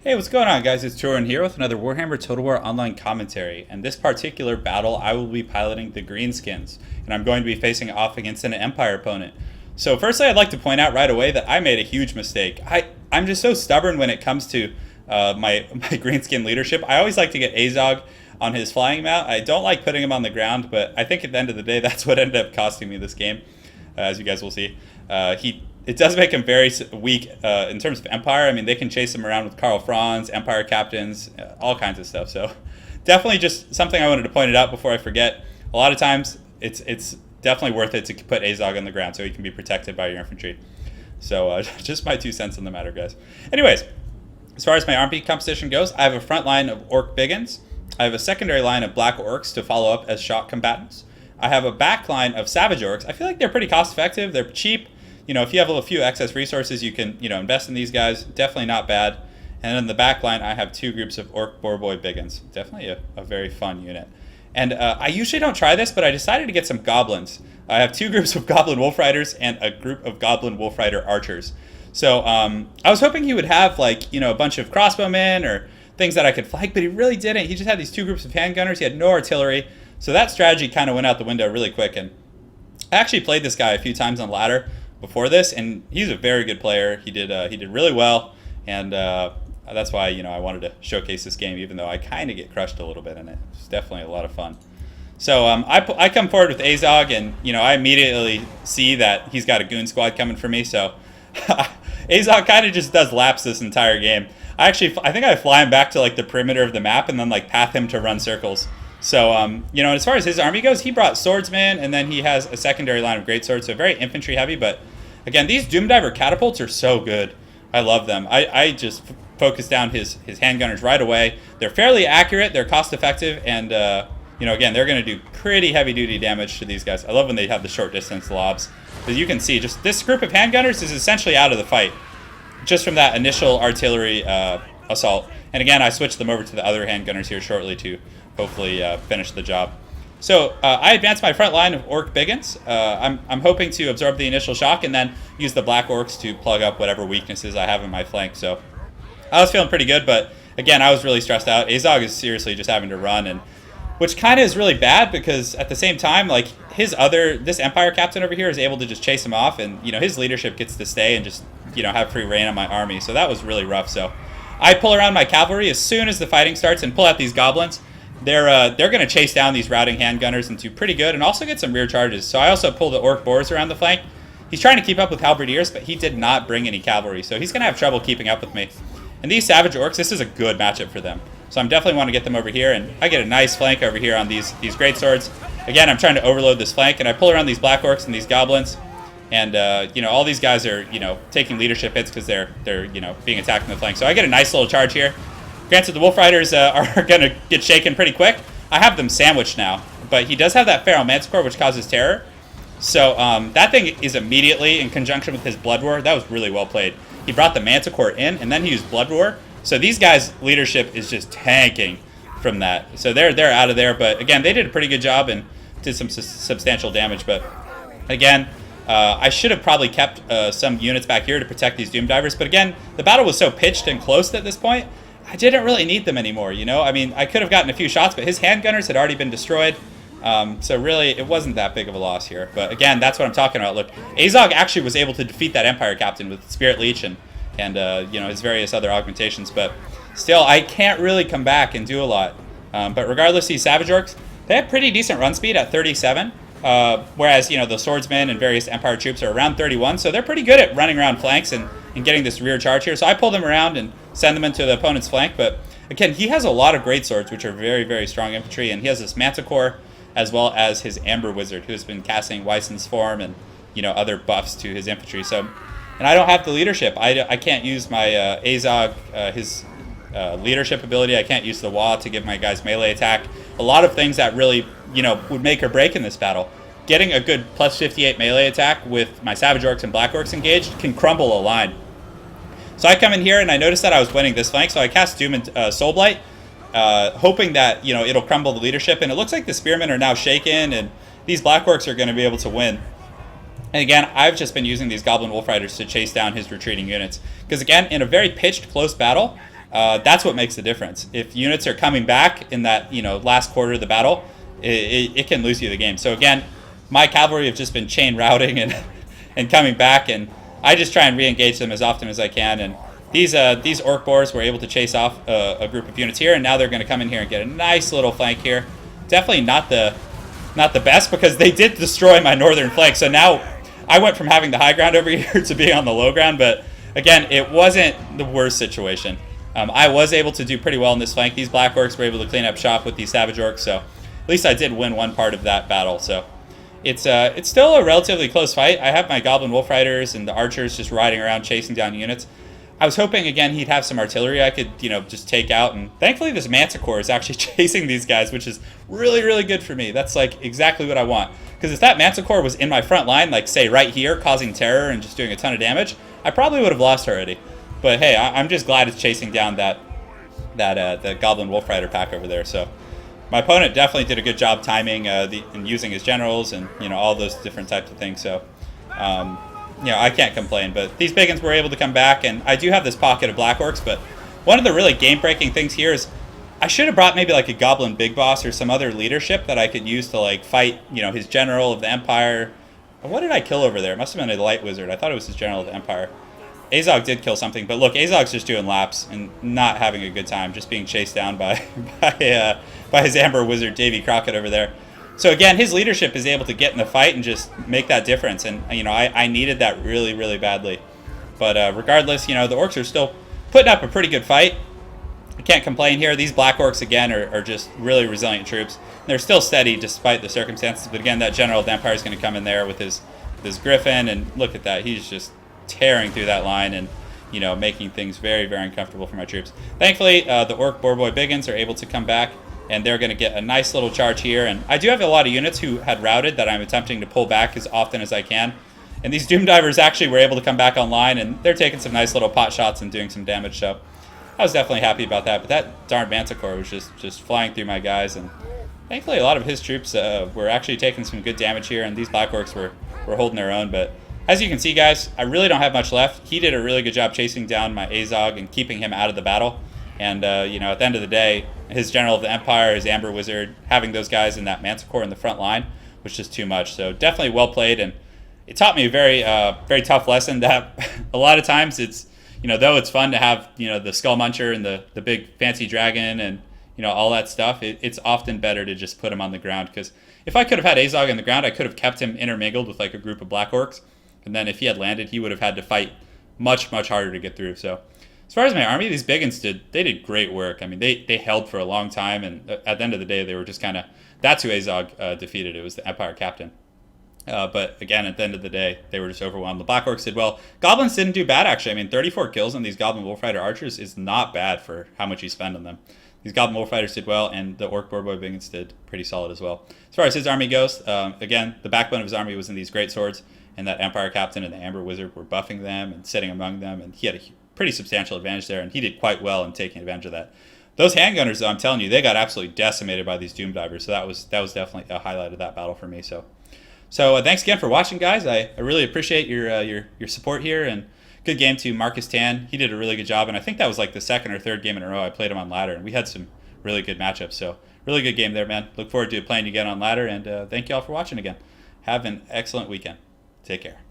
Hey, what's going on, guys? It's Jordan here with another Warhammer Total War Online commentary. And this particular battle, I will be piloting the Greenskins, and I'm going to be facing off against an Empire opponent. So firstly, I'd like to point out right away that I made a huge mistake. I'm just so stubborn when it comes to my Greenskin leadership. I always like to get Azhag on his flying mount. I don't like putting him on the ground, but I think at the end of the day, that's what ended up costing me this game, as you guys will see. It does make him very weak in terms of Empire. I mean, they can chase him around with Karl Franz, Empire captains, all kinds of stuff. So definitely just something I wanted to point it out before I forget. A lot of times it's definitely worth it to put Azhag on the ground so he can be protected by your infantry. So just my 2 cents on the matter, guys. Anyways, as far as my army composition goes, I have a front line of Orc Biggins. I have a secondary line of Black Orcs to follow up as shock combatants. I have a back line of Savage Orcs. I feel like they're pretty cost effective. They're cheap. You know, if you have a few excess resources, you can, invest in these guys. Definitely not bad. And in the back line, I have 2 groups of Orc Boarboy Biggins. Definitely a very fun unit. And I usually don't try this, but I decided to get some Goblins. I have 2 groups of Goblin Wolf Riders and a group of Goblin Wolf Rider Archers. So I was hoping he would have, a bunch of crossbowmen or things that I could flank, but he really didn't. He just had these 2 groups of handgunners. He had no artillery. So that strategy kind of went out the window really quick. And I actually played this guy a few times on ladder before this, and he's a very good player. He did really well, and that's why I wanted to showcase this game, even though I kind of get crushed a little bit in it. It's definitely a lot of fun. So I come forward with Azhag, and I immediately see that he's got a goon squad coming for me. So Azhag kind of just does laps this entire game. I think I fly him back to the perimeter of the map and then path him to run circles. So, as far as his army goes, he brought swordsmen, and then he has a secondary line of greatswords, so very infantry heavy. But again, these Doomdiver catapults are so good. I love them. I just focus down his handgunners right away. They're fairly accurate, they're cost effective, and again, they're going to do pretty heavy duty damage to these guys. I love when they have the short distance lobs. As you can see, just this group of handgunners is essentially out of the fight, just from that initial artillery assault. And again, I switched them over to the other handgunners here shortly to hopefully finish the job. So I advanced my front line of Orc Biggins. I'm hoping to absorb the initial shock and then use the Black Orcs to plug up whatever weaknesses I have in my flank. So I was feeling pretty good, but again, I was really stressed out. Azhag is seriously just having to run, and which kind of is really bad because at the same time, this Empire captain over here is able to just chase him off, and his leadership gets to stay and just have free reign on my army. So that was really rough. So I pull around my cavalry as soon as the fighting starts and pull out these goblins. They're going to chase down these routing handgunners and do pretty good, and also get some rear charges. So I also pull the Orc Boars around the flank. He's trying to keep up with Halberdiers, but he did not bring any cavalry, so he's going to have trouble keeping up with me. And these Savage Orcs, this is a good matchup for them. So I'm definitely want to get them over here, and I get a nice flank over here on these greatswords. Again, I'm trying to overload this flank, and I pull around these Black Orcs and these Goblins. And all these guys are taking leadership hits because they're being attacked in the flank. So I get a nice little charge here. Granted, the Wolf Riders are going to get shaken pretty quick. I have them sandwiched now, but he does have that Feral Manticore, which causes terror. So that thing is immediately in conjunction with his Blood Roar. That was really well played. He brought the Manticore in, and then he used Blood Roar. So these guys' leadership is just tanking from that. So they're out of there. But again, they did a pretty good job and did some substantial damage. But again, I should have probably kept some units back here to protect these Doomdivers. But again, the battle was so pitched and close at this point, I didn't really need them anymore, I mean, I could have gotten a few shots, but his handgunners had already been destroyed. So really, it wasn't that big of a loss here. But again, that's what I'm talking about. Look, Azhag actually was able to defeat that Empire captain with Spirit Leech and his various other augmentations. But still, I can't really come back and do a lot. But regardless, these Savage Orcs, they have pretty decent run speed at 37. Whereas, the swordsmen and various Empire troops are around 31. So they're pretty good at running around flanks and getting this rear charge here. So I pull them around and send them into the opponent's flank. But again, he has a lot of great swords, which are very, very strong infantry. And he has this Manticore as well as his Amber Wizard, who has been casting Weisson's Form and, other buffs to his infantry. So, and I don't have the leadership. I can't use my Azhag, his leadership ability. I can't use the Wa to give my guys melee attack. A lot of things that really, would make or break in this battle. Getting a good plus 58 melee attack with my Savage Orcs and Black Orcs engaged can crumble a line. So I come in here and I noticed that I was winning this flank, so I cast Doom and Soulblight, hoping that it'll crumble the leadership. And it looks like the Spearmen are now shaken, and these Black Orcs are going to be able to win. And again, I've just been using these Goblin Wolf Riders to chase down his retreating units. Because again, in a very pitched, close battle, That's what makes the difference. If units are coming back in that last quarter of the battle, it can lose you the game. So again, my cavalry have just been chain routing and and coming back, and I just try and re-engage them as often as I can. And these orc boars were able to chase off a group of units here, and now they're going to come in here and get a nice little flank here. Definitely not the best, because they did destroy my northern flank. So now I went from having the high ground over here to being on the low ground, but again, it wasn't the worst situation. I was able to do pretty well in this flank. These black orcs were able to clean up shop with these savage orcs, so at least I did win one part of that battle. So it's still a relatively close fight. I have my goblin wolf riders and the archers just riding around chasing down units. I was hoping, again, he'd have some artillery I could, just take out. And thankfully, this manticore is actually chasing these guys, which is really, really good for me. That's, like, exactly what I want. Because if that manticore was in my front line, like, say, right here, causing terror and just doing a ton of damage, I probably would have lost already. But, hey, I'm just glad it's chasing down the goblin wolf rider pack over there. So my opponent definitely did a good job timing and using his generals and, all those different types of things. So, I can't complain, but these biggins were able to come back, and I do have this pocket of black orcs, but one of the really game-breaking things here is I should have brought maybe like a goblin big boss or some other leadership that I could use to like fight, his general of the empire. What did I kill over there? It must have been a light wizard. I thought it was his general of the empire. Azhag did kill something, but look, Azhag's just doing laps and not having a good time, just being chased down by his amber wizard Davy Crockett over there. So again, his leadership is able to get in the fight and just make that difference. And, I needed that really, really badly. But regardless, the orcs are still putting up a pretty good fight. I can't complain here. These black orcs, again, are just really resilient troops. They're still steady despite the circumstances. But again, that general of the empire is going to come in there with his griffin. And look at that. He's just tearing through that line and, making things very, very uncomfortable for my troops. Thankfully, the orc boarboy biggins are able to come back, and they're going to get a nice little charge here. And I do have a lot of units who had routed that I'm attempting to pull back as often as I can. And these Doom Divers actually were able to come back online, and they're taking some nice little pot shots and doing some damage. So I was definitely happy about that. But that darn Manticore was just flying through my guys. And thankfully, a lot of his troops were actually taking some good damage here, and these Black Orcs were holding their own. But as you can see, guys, I really don't have much left. He did a really good job chasing down my Azhag and keeping him out of the battle. And, at the end of the day, his General of the Empire, his Amber Wizard, having those guys in that Manticore in the front line was just too much. So definitely well played, and it taught me a very, very tough lesson that a lot of times it's, though it's fun to have, the Skull Muncher and the big fancy dragon and, all that stuff, it's often better to just put him on the ground. Because if I could have had Azhag on the ground, I could have kept him intermingled with like a group of Black Orcs. And then if he had landed, he would have had to fight much, much harder to get through. So as far as my army, these biggins did great work. I mean, they held for a long time, and at the end of the day, they were just kind of, that's who Azhag defeated. It was the Empire Captain. But again, at the end of the day, they were just overwhelmed. The Black Orcs did well. Goblins didn't do bad, actually. I mean, 34 kills on these Goblin Wolfrider archers is not bad for how much you spend on them. These Goblin Wolfriders did well, and the Orc Boarboy biggins did pretty solid as well. As far as his army goes, again, the backbone of his army was in these great swords, and that Empire Captain and the Amber Wizard were buffing them and sitting among them, and he had a pretty substantial advantage there, and he did quite well in taking advantage of that. Those handgunners, though, I'm telling you, they got absolutely decimated by these Doom Divers, so that was definitely a highlight of that battle for me. So thanks again for watching, guys. I really appreciate your support here, and good game to Marcus Tan. He did a really good job, and I think that was like the second or third game in a row I played him on ladder, and we had some really good matchups. So really good game there, man. Look forward to playing you again on ladder, and thank you all for watching again. Have an excellent weekend. Take care.